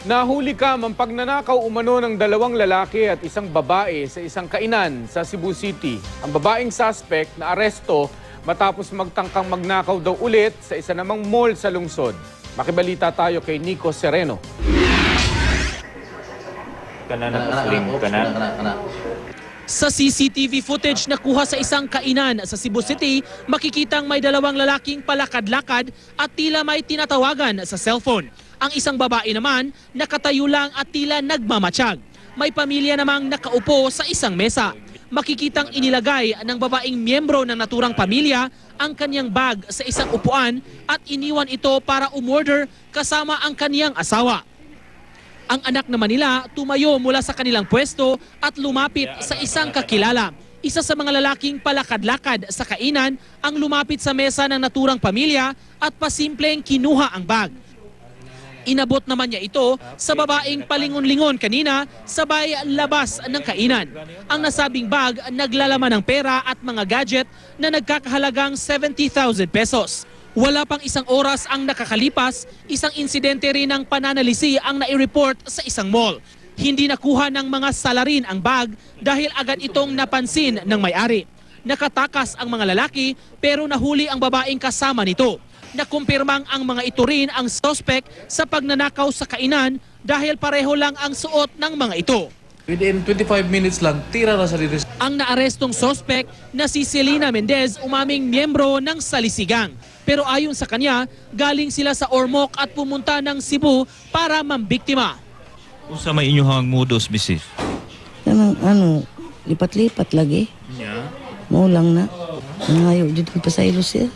Nahuli ka ang pagnanakaw umano ng dalawang lalaki at isang babae sa isang kainan sa Cebu City. Ang babaeng suspect na aresto matapos magtangkang magnakaw daw ulit sa isa namang mall sa lungsod. Makibalita tayo kay Nico Sereno. Sa CCTV footage na kuha sa isang kainan sa Cebu City, makikitang may dalawang lalaking palakad-lakad at tila may tinatawagan sa cellphone. Ang isang babae naman, nakatayo lang at tila nagmamatsyag. May pamilya namang nakaupo sa isang mesa. Makikitang inilagay ng babaeng miyembro ng naturang pamilya ang kanyang bag sa isang upuan at iniwan ito para umorder kasama ang kanyang asawa. Ang anak naman nila tumayo mula sa kanilang pwesto at lumapit sa isang kakilala. Isa sa mga lalaking palakad-lakad sa kainan ang lumapit sa mesa ng naturang pamilya at pasimpleng kinuha ang bag. Inabot naman niya ito sa babaeng palingon-lingon kanina sabay labas ng kainan. Ang nasabing bag naglalaman ng pera at mga gadget na nagkakahalagang 70,000 pesos. Wala pang isang oras ang nakakalipas, isang insidente rin ng pananalisi ang nai-report sa isang mall. Hindi nakuha ng mga salarin ang bag dahil agad itong napansin ng may-ari. Nakatakas ang mga lalaki pero nahuli ang babaeng kasama nito. Nakumpirmang ang mga ito rin ang suspect sa pagnanakaw sa kainan dahil pareho lang ang suot ng mga ito. Within 25 minutes lang, tira na sa dito. Ang naarestong suspect na si Selena Mendez umaming miyembro ng Salisigang. Pero ayon sa kanya, galing sila sa Ormoc at pumunta ng Cebu para mambiktima. Kung sa may inyong modus, Mrs. Lipat-lipat lagi. Mo lang na. Ngayon, dito pa sa ilos siya.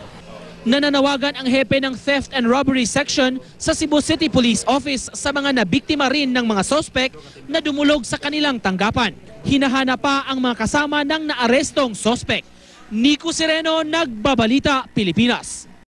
Nananawagan ang hepe ng Theft and Robbery Section sa Cebu City Police Office sa mga nabiktima rin ng mga suspect na dumulog sa kanilang tanggapan. Hinahanap pa ang mga kasama ng naarestong suspect. Nico Sereno, Nagbabalita, Pilipinas.